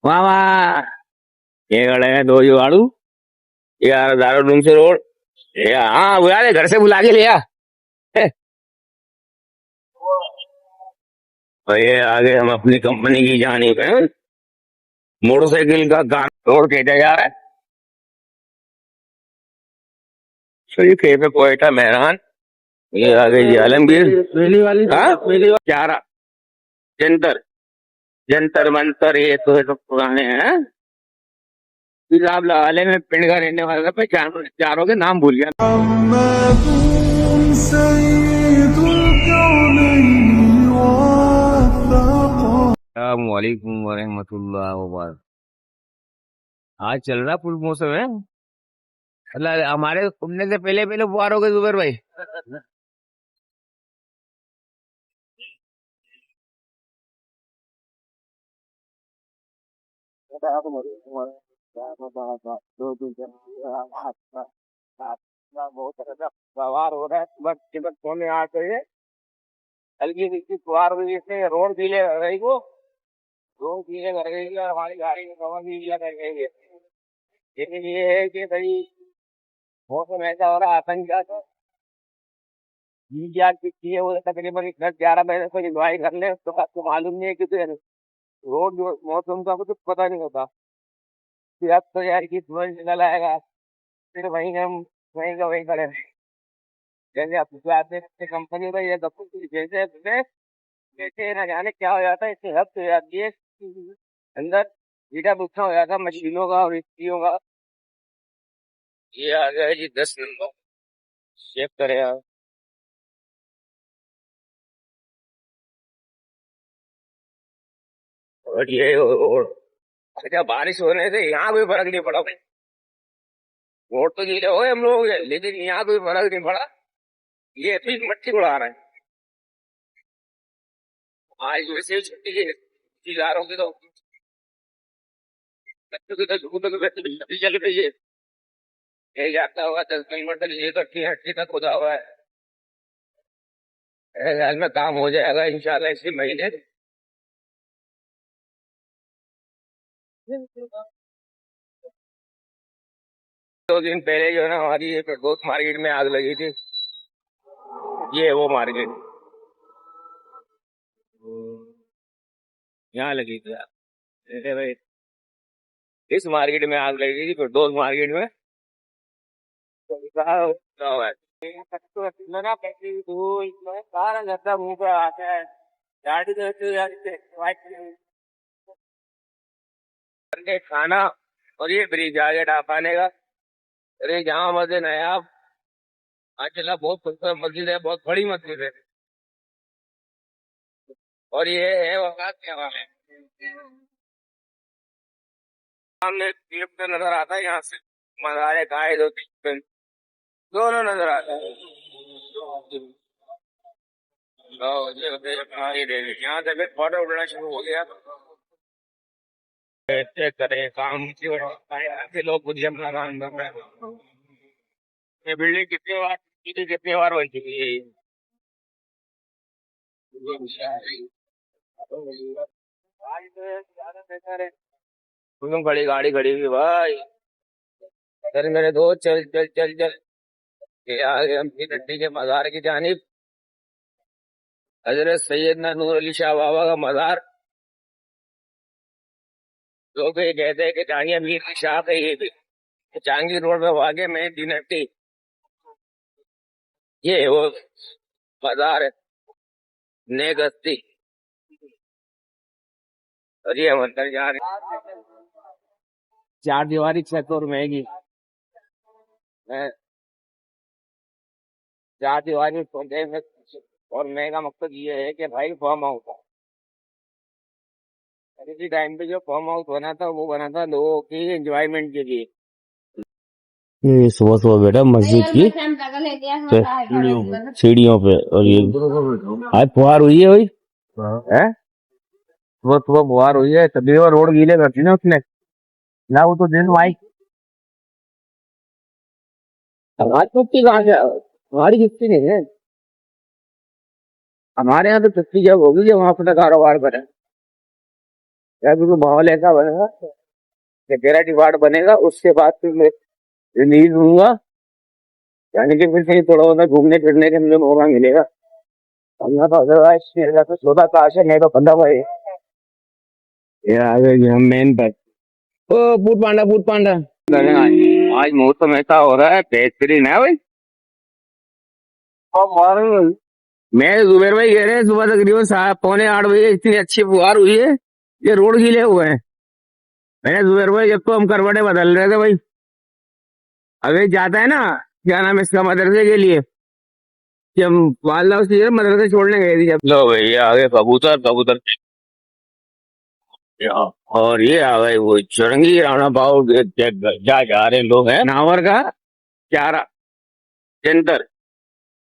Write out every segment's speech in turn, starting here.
मामा ये खड़े हैं दो जुगाड़ू। यार दारूडूम से रोड। हाँ बुला ले, घर से बुला के लिया। और ये आगे हम अपनी कंपनी की जानिब है। मोटरसाइकिल का कार रोड खींचा जा रहा है। तो ये पे कोयटा मेहरान। ये आगे जी आलमगीर पहली वाली। हाँ पहली वाली चारा जंतर जंतर मंतर, ये तो सब पुराने हैं। फिर आप लगा ले, मैं पिंड का रहने वाला था, चारों के नाम भूल गया। अस्सलामुअलैकुम वरहमतुल्लाह वबरकातुहू। आज चल रहा फुल मौसम है। अल्लाह हमारे घूमने से पहले पहले बुआर हो गए जुबेर भाई। सवार हो रहा है, बस टिकट सोने आ चाहिए। हल्की सी फुहार हुई से रोड गीले कर गई को। रोड गीले कर गई और हमारी गाड़ी में कवर भी गीला कर गई है। लेकिन ये है कि भाई मौसम ऐसा हो रहा है आतंक का। क्या की है वो तकरीबन 10-11 बजे तक इंजॉय कर ले, तो आपको मालूम नहीं है कि तो रोड मौसम का कुछ पता नहीं होता। फिर अब तो यार की सूरज निकल आएगा, फिर वहीं हम वहीं का वहीं खड़े रहे। जैसे आप आते कंपनी में ये दफ्तर जैसे जैसे ना जाने क्या हो जाता है, इससे हफ्त हो जाती है अंदर। ईटा गुस्सा हो जाता है मशीनों का और स्त्रियों का। ये आ गया जी 10 नंबर। चेक करें आप। और ये और अच्छा, बारिश होने से यहाँ कोई फर्क नहीं पड़ा भाई। वोट तो गीले हो हम लोग, लेकिन यहाँ कोई फर्क नहीं पड़ा। ये ठीक मट्टी उड़ा रहा है। आज वैसे ही छुट्टी है ठेकेदारों की, तो बच्चों की तो झूठों की वैसे भी चल रही है। ये जाता हुआ 10 किलोमीटर ये तो हट्टी तक खुदा हुआ है। मेरे ख्याल में काम हो जाएगा इंशाल्लाह इसी महीने। 2 दिन पहले जो है ना, हमारी ये दोस्त मार्केट में आग लगी थी। ये वो मार्केट यहाँ लगी थी आग। अरे भाई, इस मार्केट में आग लगी थी, फिर दोस्त मार्केट में। तो क्या हुआ है? तो ना पैसे तो इसमें सारा लड़का मुंह पे आता है। दाढ़ी तो यार इससे व्हाइट करके खाना। और ये ब्रिज आगे पाने का। अरे जहाँ मस्जिद है आप, माशाल्लाह बहुत खूबसूरत मस्जिद है, बहुत बड़ी मस्जिद है। और ये है वफात के हवाले। सामने पेड़ तो नजर आता है यहाँ से। मज़ारे गाय दो तीन दोनों नजर आता है। यहाँ से फिर फोटो उड़ना शुरू हो गया। चेक करें काम के लोग खुद ही अपना काम कर रहे हैं। ये बिल्डिंग कितनी बार बन चुकी है। आज तो ज्यादा बेहतर है। तुम खड़ी गाड़ी खड़ी हुई भाई। अरे मेरे दोस्त चल चल चल चल। ये आगे हम नड्डी के मजार की जानिब। हजरत सैयदना नूर अली शाह बाबा का मजार। लोग ये कहते हैं कि जानिया मीर की शाह है ये भी। जहांगीर रोड में वाक़े में दी नड्डी। ये वो मजार है, नेक हस्ती। और ये हम अंदर जा रहे हैं। चार दीवारी 600 महंगी। मैं चार दीवारी सोचे में। और महंगा मकसद ये है कि भाई फॉर्म हाउस है। इसी टाइम पे जो फॉर्म हाउस बना था वो बना था लोगों की एंजॉयमेंट के लिए। ये सुबह सुबह बेटा मस्जिद की सीढ़ियों पे। और ये आज फुहार हुई है भाई। है सुबह सुबह फुहार हुई है, तभी वो रोड गीले करती ना उसने। ना वो तो दिन माइक हमारी छुट्टी कहाँ से हमारी छुट्टी नहीं है। हमारे यहाँ तो छुट्टी जब होगी जब हम अपना कारोबार करें। यार क्योंकि माहौल ऐसा बनेगा कि तेरा डिपार्ट बनेगा, उसके बाद फिर मैं रिलीज हूँगा, यानी कि फिर कहीं थोड़ा बहुत घूमने फिरने का मुझे मौका मिलेगा। वरना तो अदरवाइज मेरा तो सोता ताश है, नहीं तो बंधा भाई। ये आ गए हम मेन पर। ओ पूत पांडा, पूत पांडा। आज मौसम ऐसा हो रहा है, बेहतरीन है भाई। मैं जुबेर भाई कह रहे हैं सुबह तकरीबन 7:45 बजे इतनी अच्छी फुहार हुई है, ये रोड गीले हुए हैं। मैंने जुबेर भाई जब तो हम करवटे बदल रहे थे भाई, अभी जाता है ना, क्या नाम है इसका, मदरसे के लिए, कि हम वालदा उसी मदरसे छोड़ने गए थे जब। लो भाई ये आ गए कबूतर, कबूतर। और ये आ गए वो चुरंगी राणा पाव जा जा रहे लोग हैं नावर का क्या जंतर,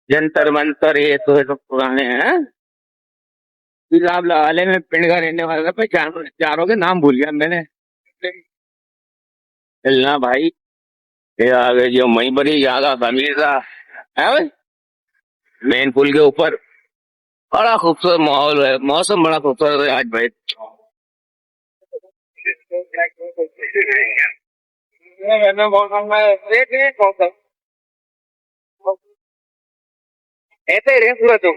जंतर मंतर, ये सब पुराने हैं। आप लगा ले, मैं पिंड का रहने वाला था, मैं चारों के नाम भूल गया मैंने। चलना भाई, ये आ गए जो मई बड़ी ज्यादा अमीर था है भाई, मेन पुल के ऊपर। बड़ा खूबसूरत माहौल है, मौसम बड़ा खूबसूरत है आज भाई। मौसम में मौसम ऐसे ही रहे पूरा, तुम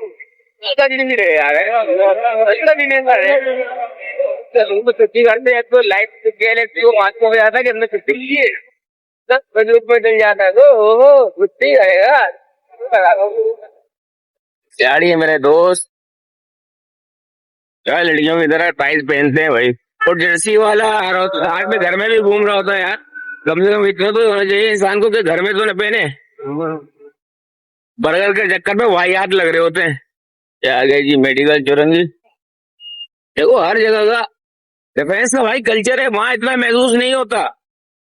इतना भी नहीं रहे यार, इतना भी नहीं रहे। छुट्टी करते हैं तो लाइफ गैलेक्सी को मार्च में हो जाता है कि हमने छुट्टी की है, 10 बजे चल जाता है तो छुट्टी रहेगा। यारी है मेरे दोस्त, यार लड़कियों की तरह टाइस पहनते हैं भाई, और जर्सी वाला आ रहा होता है, में घर में भी घूम रहा होता है यार। कम से कम इतना तो होना चाहिए इंसान को कि घर में तो न पहने, बर्गर के चक्कर में वाहियात लग रहे होते हैं। क्या आ गए जी मेडिकल चुरंगी। देखो हर जगह का डिफेंस का भाई कल्चर है, वहां इतना महसूस नहीं होता।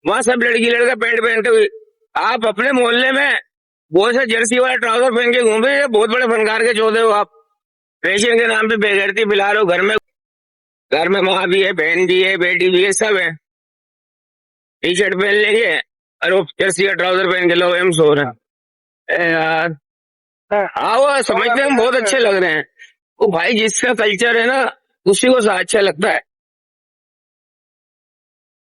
वहां सब लड़की लड़का पैंट पहनते हुए, आप अपने मोहल्ले में वो से जर्सी वाला ट्राउजर पहन के घूम रहे हैं, बहुत बड़े फनकार के चौधे हो आप। फैशन के नाम पे बेगैरती बिला रहे हो घर में। घर में माँ भी है, बहन भी है, बेटी भी है, सब है। टी शर्ट पहन लेंगे और वो जर्सी का ट्राउजर पहन के लो हम सो रहे हैं। यार हाँ वो समझते हैं हम बहुत अच्छे लग रहे हैं, वो भाई जिसका कल्चर है ना उसी को अच्छा लगता है।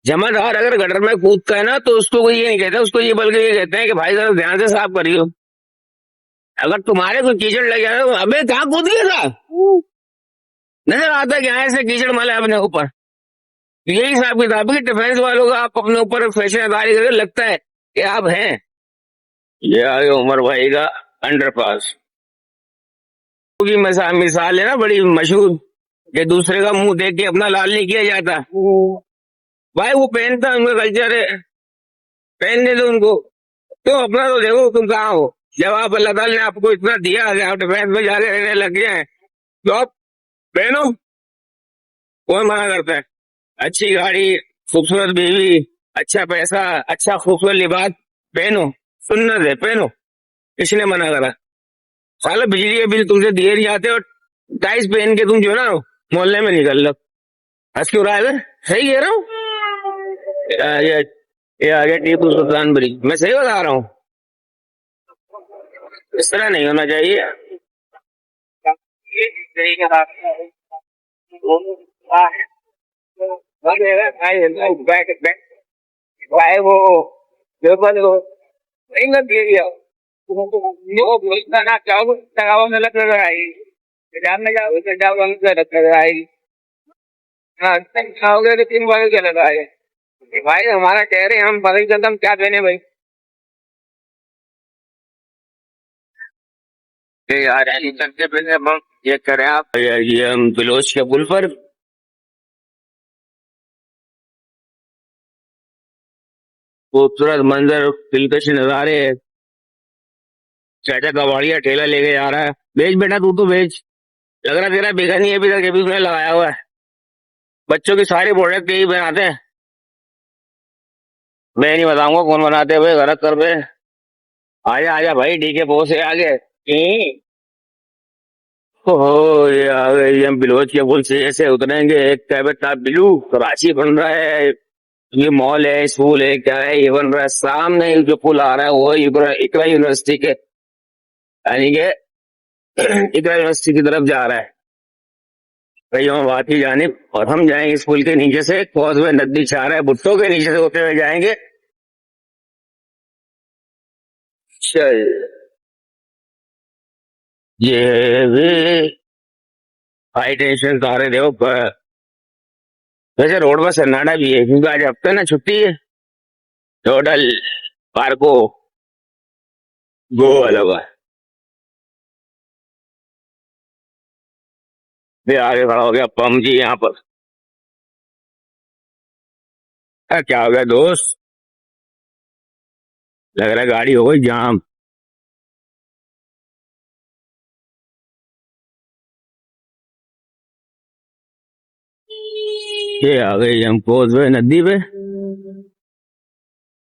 जमादार अगर गटर में कूदता है ना तो उसको कोई ये नहीं कहता, उसको ये बल्कि ये कहते हैं कि भाई जरा ध्यान से साफ करियो। अगर तुम्हारे कोई कीचड़ लग जाए तो अबे कहाँ कूद गया था, नजर आता है कि ऐसे कीचड़ मले अपने ऊपर। यही हिसाब किताब है कि डिफेंस वालों का आप अपने ऊपर फैशनदारी करके लगता है कि आप हैं। ये आगे उमर भाई का अंडरपास की मिसाल है ना बड़ी मशहूर, कि दूसरे का मुंह देख के अपना लाल नहीं किया जाता। भाई वो पहनता उनका कल्चर है, पहनने दो उनको, तुम अपना तो देखो तुम कहाँ हो। जब आप अल्लाह ताला ने आपको इतना दिया है, आप डिफेंस में जाके रहने लग गए हैं, तो आप पहनो, कौन मना करता है। अच्छी गाड़ी, खूबसूरत बीवी, अच्छा पैसा, अच्छा खूबसूरत लिबास पहनो, सुन्नत है पहनो, किसने मना करा। साला बिजली के बिल तुमसे दिए नहीं जाते और टाइस पहन के तुम जो है ना मोहल्ले में निकल लो, हंस क्यों रहा है। सही कह रहा हूँ, ये ये आ गया टीपू सुल्तान ब्रिज, मैं सही बता रहा हूँ। इस तरह नहीं होना चाहिए। भाई वो पेपर को नहीं लग गया, वो बोलता ना चाहो लगाओ में लग लगाई, जानने जाओ उसे जाओ रंग से लग लगाई। हाँ खाओगे तो 3 बार क्या लगाए भाई, हमारा कह रहे हैं हम बदल चलते, हम क्या देने भाई। यार ऐसे चलते फिरते हम ये करें आप, ये हम बिलोच के पुल पर खूबसूरत मंजर, दिलकश नजारे, चाचा कबाड़िया ठेला लेके जा रहा है, बेच बेटा तू तो बेच, लग रहा तेरा बिका नहीं है अभी तक, अभी उसने लगाया हुआ है। बच्चों की सारी प्रोडक्ट यही बनाते हैं, मैं नहीं बताऊंगा कौन बनाते हुए गलत कर रहे। आजा आजा भाई डी के पो से आगे। ओहो ये आ गए, ये हम बिलोच के पुल से ऐसे उतरेंगे, एक कैबेटा ब्लू कराची बन रहा है, ये मॉल है, स्कूल है, क्या है ये बन रहा है, सामने जो पुल आ रहा है वो इकरा यूनिवर्सिटी के, यानी कि इकरा यूनिवर्सिटी की तरफ जा रहा है। कहीं हम बात ही जाने। और हम जाएंगे इस पुल के नीचे से, कॉजवे नदी छा रहा है, भुट्टो के नीचे से होते हुए जाएंगे। चल ये भी हाई टेंशन तारे देखो वैसे रोड पर सन्नाटा भी है क्योंकि आज हफ्ते ना छुट्टी है। टोटल पार्को गो वाला हुआ है। फिर आगे खड़ा हो गया पम जी यहाँ पर। क्या हो गया दोस्त? लग रहा है गाड़ी हो गई जाम। ये आ गई हम कोसवे नदी पे,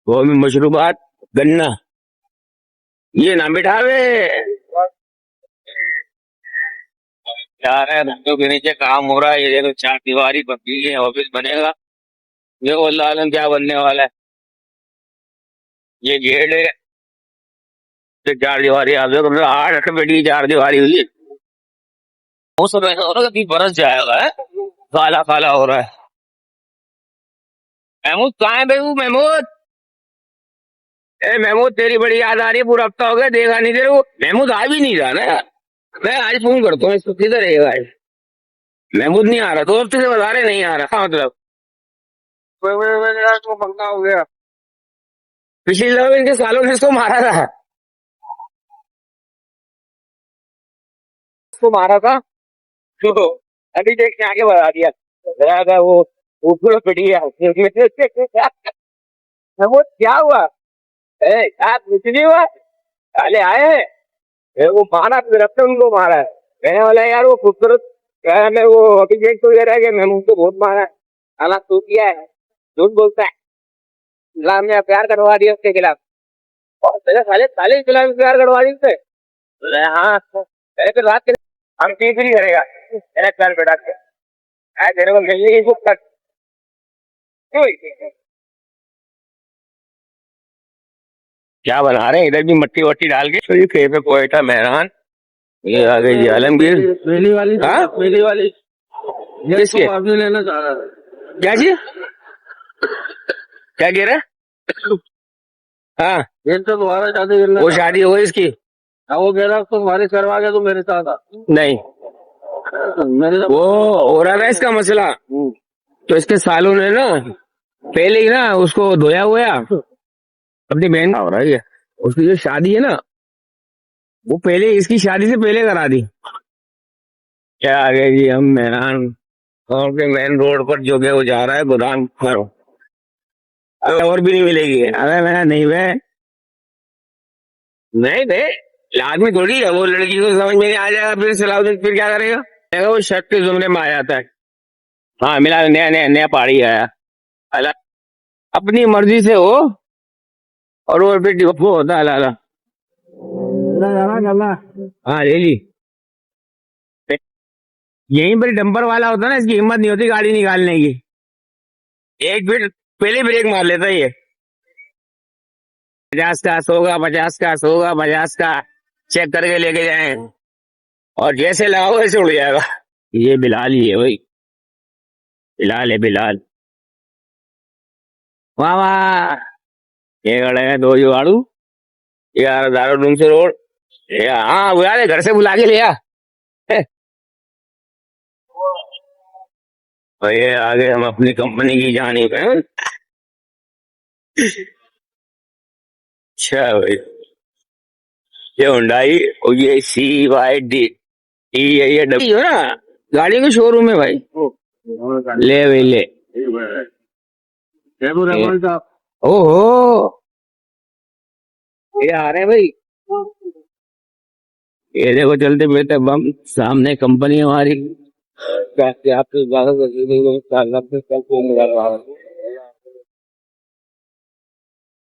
वो भी मशरूबात गन्ना। ये ना बिठावे यार है, धंधों के नीचे काम हो रहा है। ये देखो चार दीवारी पक्की है, ऑफिस बनेगा। ये बोल आलम क्या बनने वाला है? ये गेट है, ये चार दीवारी आप देखो, मतलब 8 फीट की चार दीवारी हुई है। मौसम ऐसा हो रहा है कि बरस जाएगा है? काला काला हो रहा है। महमूद कहाँ है बेबू? महमूद, ए महमूद तेरी बड़ी याद आ रही है, पूरा हफ्ता हो गया देखा नहीं तेरे को। महमूद आ भी नहीं रहा ना यार। मैं आज फोन करता हूँ इसको, किधर रहेगा आज? महमूद नहीं आ रहा, 2 हफ्ते से बता रहे नहीं आ रहा। हाँ मतलब तो पंखा हो गया। पिछली दफा इनके सालों ने इसको मारा था, इसको मारा था तो अभी देख के आगे बढ़ा दिया। जरा सा वो ऊपर पिट गया। महमूद क्या हुआ? यार कुछ नहीं हुआ, अरे आए हैं। वो मारा फिर अपने उनको मारा है। कहने वाला है, यार वो खूबसूरत मैं वो अभिषेक तो कह रहा है कि मैं मुझको बहुत मारा है, हालांकि तू किया है, झूठ बोलता है। इस्लाम ने प्यार करवा दिया उसके खिलाफ, और तेरे साले साले के खिलाफ प्यार करवा दी उससे। बोले, हाँ अरे फिर बात करें, हम तीसरी करेगा तेरे प्यार बैठा के। तेरे को मिलने की तक क्या बना रहे हैं इधर भी मट्टी वट्टी डाल के। तो ये खेत पे कोयटा मेहरान, ये आ गई जी आलमगीर। पहली वाली, हाँ पहली वाली किसके? आपने लेना चाह रहा था। क्या जी? क्या कह रहे? हाँ ये तो तुम्हारा शादी करना वो था। शादी हो गई इसकी। हाँ, वो कह रहा तुम्हारी करवा के तो मेरे साथ आ। नहीं मेरे साथ वो हो रहा था इसका मसला, तो इसके सालों ने ना पहले ही ना उसको धोया हुआ अपनी बहन का हो रहा है। उसकी जो शादी है ना वो पहले इसकी शादी से पहले करा दी। क्या आ गए जी हम मेहरान, और के मेन रोड पर जो है वो जा रहा है गोदाम पर। और भी नहीं मिलेगी। अरे मैं नहीं वे, नहीं बे, आदमी थोड़ी है वो, लड़की को समझ में नहीं आ जाएगा फिर सलाउद्दीन फिर क्या करेगा? देखो वो शर्ट के जुमरे में आ जाता है। हाँ मिला, नया नया नया पहाड़ी आया। अला अपनी मर्जी से हो, और वो फिर वो होता है अला। हाँ ले ली। यहीं पर डंपर वाला होता है ना, इसकी हिम्मत नहीं होती गाड़ी निकालने की। 1 फीट पहले ब्रेक मार लेता है ये। 50 का 100 का, 50 का 100 का, 50 का चेक करके लेके जाए, और जैसे लगाओ वैसे उड़ जाएगा। ये बिलाल ही है भाई, बिलाल है बिलाल। वाह वाह, ये खड़े हैं 2 जुगाड़ू। ये आ रहा दारूडूंग से रोड। हाँ बुला ले, घर से बुला के लिया। और ये आगे हम अपनी कंपनी की जानिब हैं। अच्छा भाई, ये हुंडई और ये CYD, ये डब्ल्यू हो ना, गाड़ी का शोरूम है भाई। ले भाई ले। ओहो ये आ रहे हैं भाई, ये देखो चलते फिरते बम, सामने कंपनी हमारी। आपके